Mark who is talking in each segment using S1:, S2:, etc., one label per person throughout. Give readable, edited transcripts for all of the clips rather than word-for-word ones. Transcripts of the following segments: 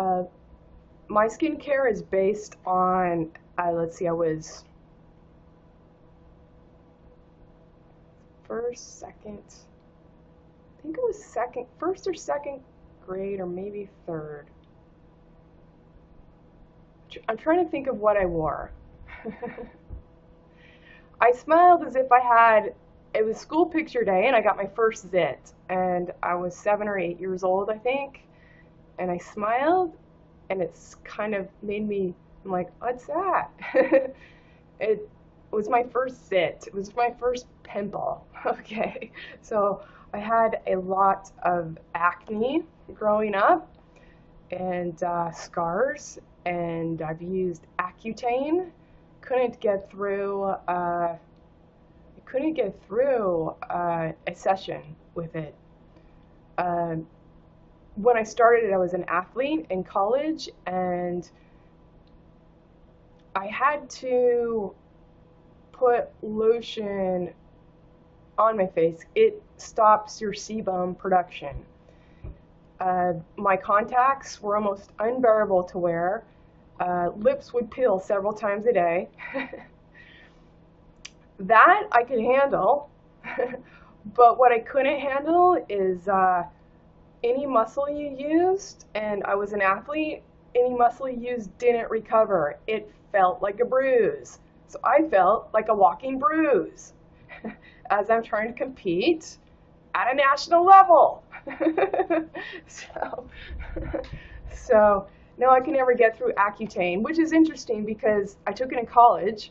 S1: Uh, my skincare is based on, let's see, I was I think it was first or second grade, or maybe third. I'm trying to think of what I wore. I smiled as if it was school picture day and I got my first zit. And I was 7 or 8 years old, I think. And I smiled and it's kind of made me, I'm like, what's that? It was my first zit. It was my first pimple. Okay. So I had a lot of acne growing up and scars, and I've used Accutane. Couldn't get through. Couldn't get through a session with it. Uh, when I started, I was an athlete in college, and I had to put lotion on my face. It stops your sebum production. My contacts were almost unbearable to wear. Lips would peel several times a day. That I could handle, but what I couldn't handle is any muscle you used, and I was an athlete, any muscle you used didn't recover. It felt like a bruise. So I felt like a walking bruise as I'm trying to compete at a national level. so, so no, I can never get through Accutane, which is interesting because I took it in college,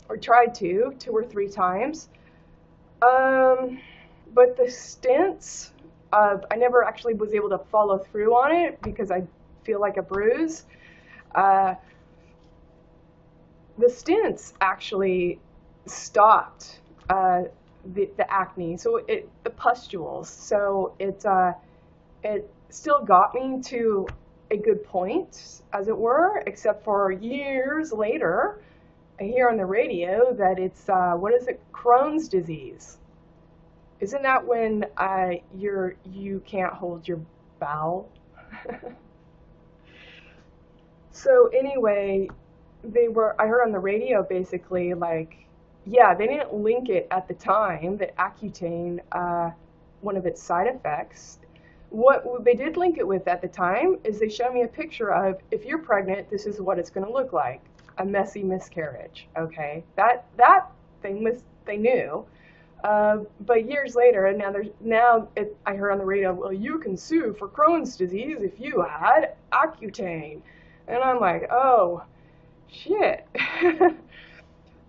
S1: or tried to, 2 or 3 times. But the stints, I never actually was able to follow through on it because I feel like a bruise. The stints actually stopped the acne, so the pustules. So it still got me to a good point, as it were, except for years later, I hear on the radio that it's, what is it, Crohn's disease. Isn't that when you can't hold your bowel? So anyway, I heard on the radio basically like, yeah, they didn't link it at the time that Accutane, one of its side effects. What they did link it with at the time is they showed me a picture of, if you're pregnant, this is what it's going to look like. A messy miscarriage, okay? That they knew. But years later, and I heard on the radio, well, you can sue for Crohn's disease if you had Accutane. And I'm like, oh, shit.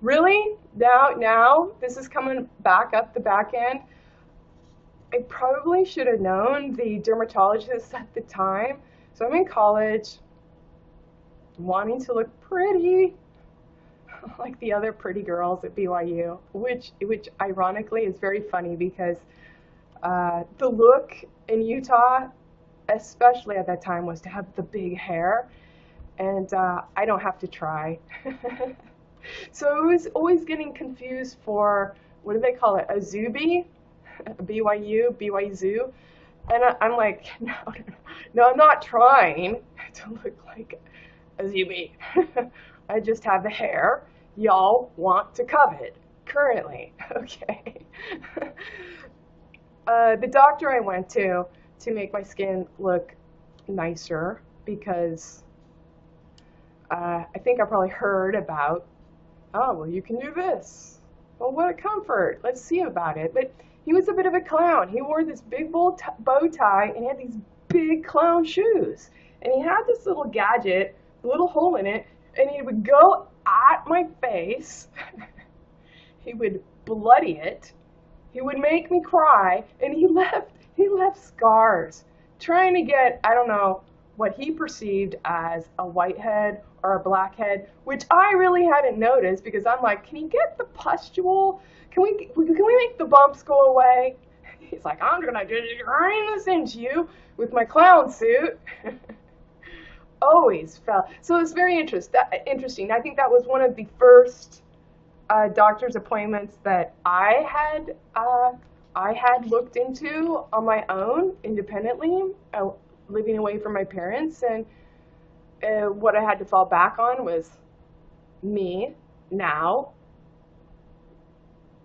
S1: Really? Now this is coming back up the back end. I probably should have known the dermatologist at the time. So I'm in college, wanting to look pretty, like the other pretty girls at BYU, which ironically is very funny because the look in Utah, especially at that time, was to have the big hair, and I don't have to try. So I was always getting confused for, what do they call it, a Zuby, BYU Zoo, and I'm like, no, I'm not trying to look like a Zuby. I just have the hair y'all want to covet currently. Okay. The doctor I went to make my skin look nicer, because I think I probably heard about, oh, well, you can do this. Well, what a comfort. Let's see about it. But he was a bit of a clown. He wore this big bow tie, and he had these big clown shoes. And he had this little gadget, a little hole in it, and he would go at my face. He would bloody it. He would make me cry, and he left scars, trying to get, I don't know, what he perceived as a whitehead or a blackhead, which I really hadn't noticed, because I'm like, can you get the pustule? Can we make the bumps go away? He's like, I'm gonna just grind this into you with my clown suit. Always felt. So it's very interesting. I think that was one of the first doctor's appointments that I had looked into on my own independently. living away from my parents, and what I had to fall back on was me now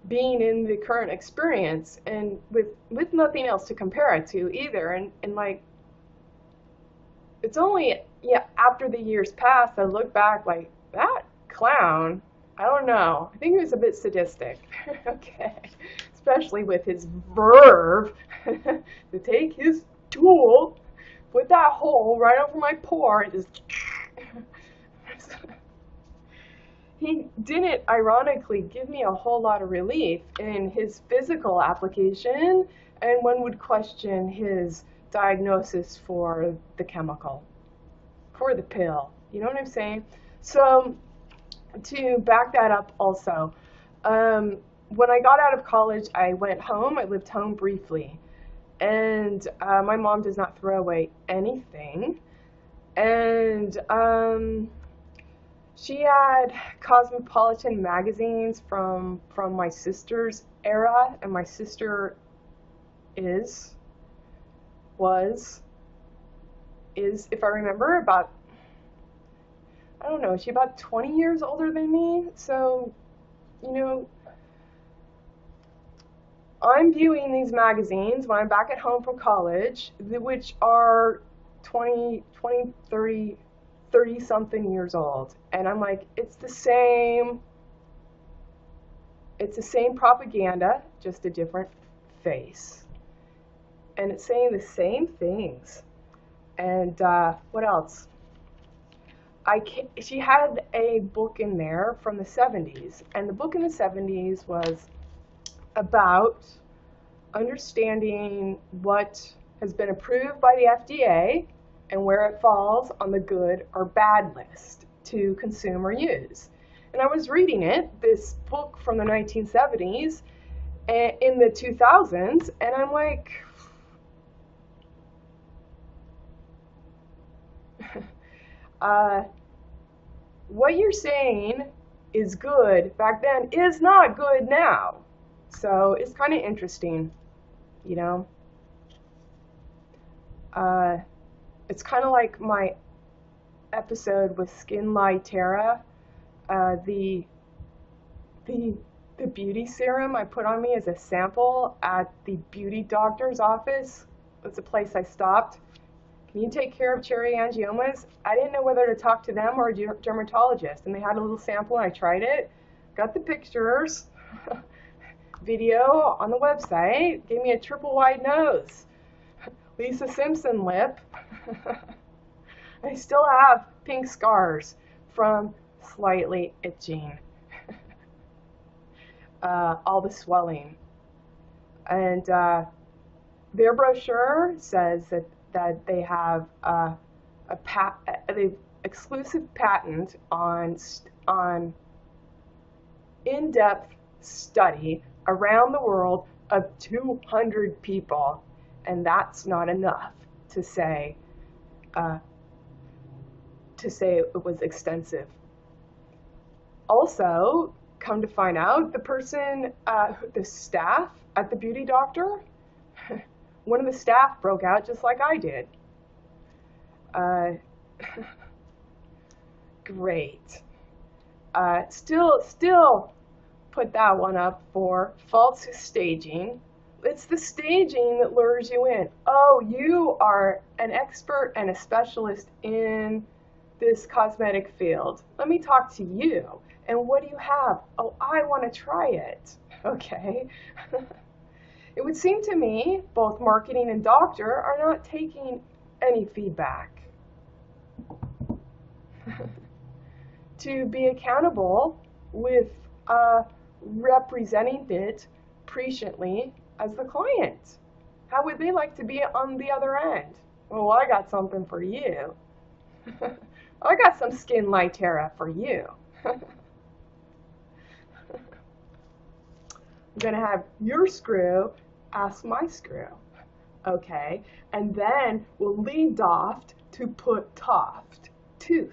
S1: being in the current experience, and with nothing else to compare it to either. And like, it's only, yeah, after the years passed, I look back like, that clown, I don't know, I think he was a bit sadistic. Okay, especially with his verve to take his tool, put that hole right over my pore, and just he didn't, ironically, give me a whole lot of relief in his physical application, and one would question his diagnosis for the chemical, for the pill. You know what I'm saying? So, to back that up also, when I got out of college, I went home. I lived home briefly. And my mom does not throw away anything. And she had Cosmopolitan magazines from my sister's era, and my sister was, if I remember, about, I don't know, she about 20 years older than me. So, you know, I'm viewing these magazines when I'm back at home from college, which are 20, 30 something years old. And I'm like, it's the same propaganda, just a different face. And it's saying the same things. And what else? She had a book in there from the 70s. And the book in the 70s was about understanding what has been approved by the FDA and where it falls on the good or bad list to consume or use. And I was reading this book from the 1970s in the 2000s, and I'm like, what you're saying is good back then is not good now. So it's kind of interesting, you know. It's kind of like my episode with Skinlight Terra, the beauty serum I put on me as a sample at the beauty doctor's office. It's a place I stopped. Can you take care of cherry angiomas? I didn't know whether to talk to them or a dermatologist, and they had a little sample, and I tried it, got the pictures, video on the website, gave me a triple wide nose, Lisa Simpson lip. I still have pink scars from slightly itching, all the swelling. And their brochure says that they have they've exclusive patent on in-depth study around the world of 200 people, and that's not enough to say it was extensive. Also, come to find out, the person, the staff at the beauty doctor, one of the staff broke out just like I did. Great. Still put that one up for false staging. It's the staging that lures you in. Oh, you are an expert and a specialist in this cosmetic field. Let me talk to you. And what do you have? Oh, I want to try it. Okay. It would seem to me both marketing and doctor are not taking any feedback. To be accountable with representing it presciently as the client. How would they like to be on the other end? Well, I got something for you. I got some Skinlight Terra for you. I'm going to have your screw ask my screw. Okay? And then we'll lead Doft to put Toft. Toothed.